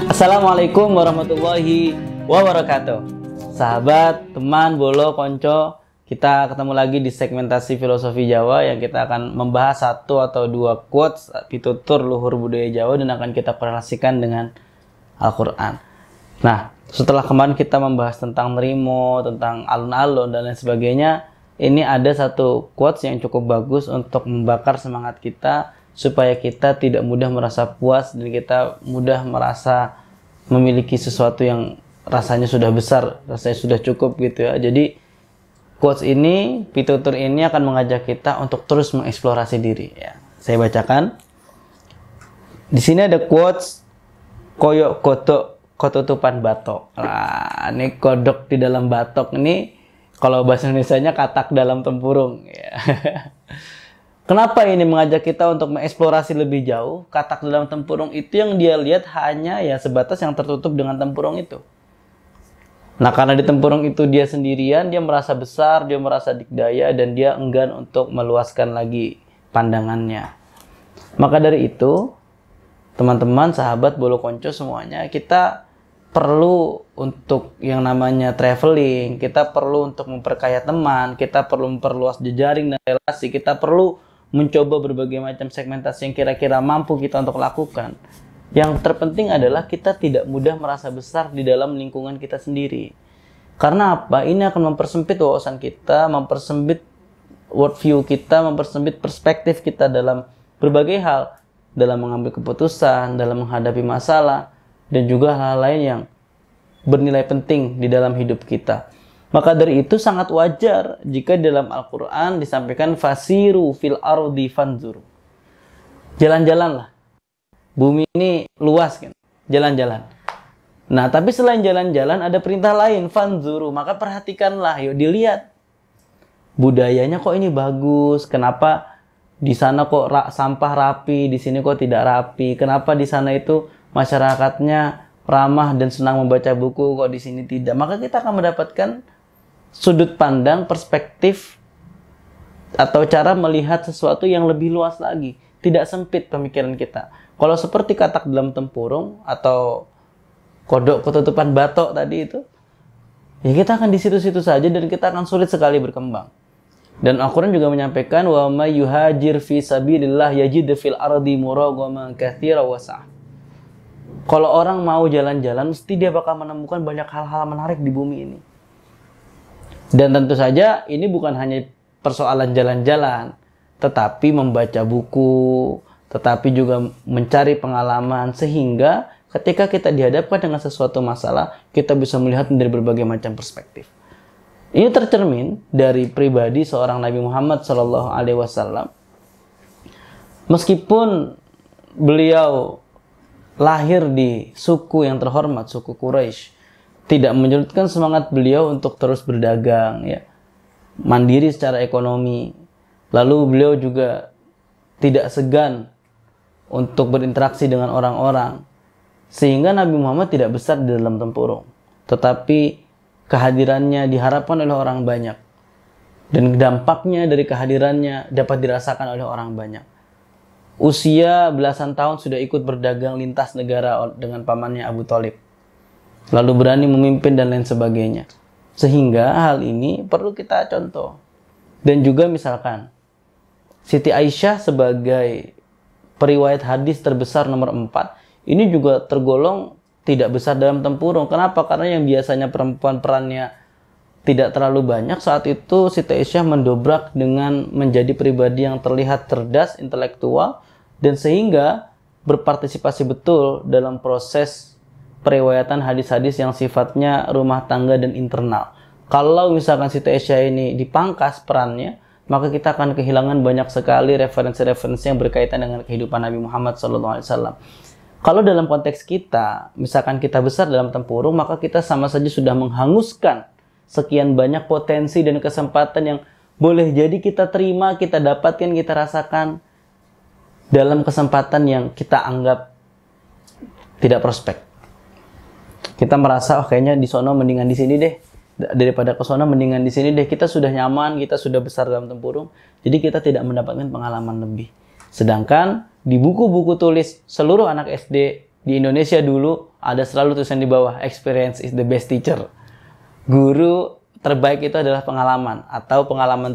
Assalamualaikum warahmatullahi wabarakatuh. Sahabat, teman, bolo, konco, kita ketemu lagi di segmentasi filosofi Jawa yang kita akan membahas satu atau dua quotes pitutur luhur budaya Jawa dan akan kita korelasikan dengan Al-Quran. Nah, setelah kemarin kita membahas tentang nerimo, tentang alun-alun dan lain sebagainya, ini ada satu quotes yang cukup bagus untuk membakar semangat kita supaya kita tidak mudah merasa puas dan kita mudah merasa memiliki sesuatu yang rasanya sudah besar, rasanya sudah cukup gitu ya. Jadi quotes ini, pitutur ini akan mengajak kita untuk terus mengeksplorasi diri ya. Saya bacakan. Di sini ada quotes koyok kodok kotutupan batok. Nah, ini kodok di dalam batok ini kalau bahasa Indonesianya katak dalam tempurung ya. Kenapa ini mengajak kita untuk mengeksplorasi lebih jauh? Katak dalam tempurung itu yang dia lihat hanya ya sebatas yang tertutup dengan tempurung itu. Nah, karena di tempurung itu dia sendirian, dia merasa besar, dia merasa dikdaya, dan dia enggan untuk meluaskan lagi pandangannya. Maka dari itu, teman-teman, sahabat, bolo konco semuanya, kita perlu untuk yang namanya traveling, kita perlu untuk memperkaya teman, kita perlu memperluas jejaring dan relasi, kita perlu mencoba berbagai macam segmentasi yang kira-kira mampu kita untuk lakukan. Yang terpenting adalah kita tidak mudah merasa besar di dalam lingkungan kita sendiri. Karena apa? Ini akan mempersempit wawasan kita, mempersempit worldview kita, mempersempit perspektif kita dalam berbagai hal. Dalam mengambil keputusan, dalam menghadapi masalah, dan juga hal-hal lain yang bernilai penting di dalam hidup kita. Maka dari itu sangat wajar jika dalam Al-Quran disampaikan fasiru fil ardi fanzuru. Jalan-jalanlah. Bumi ini luas kan. Jalan-jalan. Nah, tapi selain jalan-jalan ada perintah lain, fanzuru. Maka perhatikanlah, yuk dilihat. Budayanya kok ini bagus. Kenapa di sana kok sampah rapi, di sini kok tidak rapi? Kenapa di sana itu masyarakatnya ramah dan senang membaca buku, kok di sini tidak? Maka kita akan mendapatkan sudut pandang, perspektif, atau cara melihat sesuatu yang lebih luas lagi. Tidak sempit pemikiran kita. Kalau seperti katak dalam tempurung atau kodok ketutupan batok tadi itu, ya kita akan di situ-situ saja dan kita akan sulit sekali berkembang. Dan Al-Quran juga menyampaikan wa may yuhajir fi sabilillah yajid fil ardi muragaman katsira wasa'. Kalau orang mau jalan-jalan, mesti dia bakal menemukan banyak hal-hal menarik di bumi ini. Dan tentu saja ini bukan hanya persoalan jalan-jalan, tetapi membaca buku, tetapi juga mencari pengalaman, sehingga ketika kita dihadapkan dengan sesuatu masalah, kita bisa melihat dari berbagai macam perspektif. Ini tercermin dari pribadi seorang Nabi Muhammad SAW. Meskipun beliau lahir di suku yang terhormat, suku Quraisy, tidak menyurutkan semangat beliau untuk terus berdagang, ya, mandiri secara ekonomi. Lalu beliau juga tidak segan untuk berinteraksi dengan orang-orang, sehingga Nabi Muhammad tidak besar di dalam tempurung, tetapi kehadirannya diharapkan oleh orang banyak, dan dampaknya dari kehadirannya dapat dirasakan oleh orang banyak. Usia belasan tahun sudah ikut berdagang lintas negara dengan pamannya Abu Thalib, lalu berani memimpin dan lain sebagainya. Sehingga hal ini perlu kita contoh. Dan juga misalkan Siti Aisyah sebagai periwayat hadis terbesar nomor 4, ini juga tergolong tidak besar dalam tempurung. Kenapa? Karena yang biasanya perempuan perannya tidak terlalu banyak, saat itu Siti Aisyah mendobrak dengan menjadi pribadi yang terlihat cerdas, intelektual, dan sehingga berpartisipasi betul dalam proses periwayatan hadis-hadis yang sifatnya rumah tangga dan internal. Kalau misalkan Siti Aisyah ini dipangkas perannya, maka kita akan kehilangan banyak sekali referensi-referensi yang berkaitan dengan kehidupan Nabi Muhammad SAW. Kalau dalam konteks kita, misalkan kita besar dalam tempurung, maka kita sama saja sudah menghanguskan sekian banyak potensi dan kesempatan yang boleh jadi kita terima, kita dapatkan, kita rasakan dalam kesempatan yang kita anggap tidak prospek. Kita merasa, oh kayaknya di sono mendingan di sini deh, daripada ke sono mendingan di sini deh. Kita sudah nyaman, kita sudah besar dalam tempurung, jadi kita tidak mendapatkan pengalaman lebih. Sedangkan di buku-buku tulis seluruh anak SD di Indonesia dulu ada selalu tulisan di bawah, experience is the best teacher. Guru terbaik itu adalah pengalaman, atau pengalaman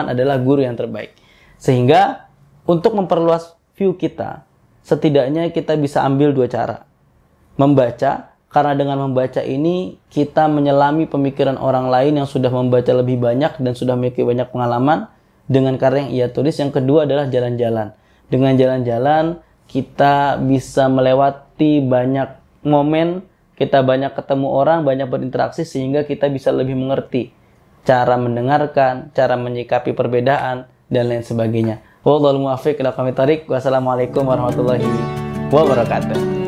adalah guru yang terbaik. Sehingga untuk memperluas view kita, setidaknya kita bisa ambil dua cara. Membaca, karena dengan membaca ini kita menyelami pemikiran orang lain yang sudah membaca lebih banyak dan sudah memiliki banyak pengalaman dengan karya yang ia tulis. Yang kedua adalah jalan-jalan. Dengan jalan-jalan kita bisa melewati banyak momen, kita banyak ketemu orang, banyak berinteraksi, sehingga kita bisa lebih mengerti cara mendengarkan, cara menyikapi perbedaan, dan lain sebagainya. Wallahul muwaffiq ila aqwamit thoriq. Wassalamualaikum warahmatullahi wabarakatuh.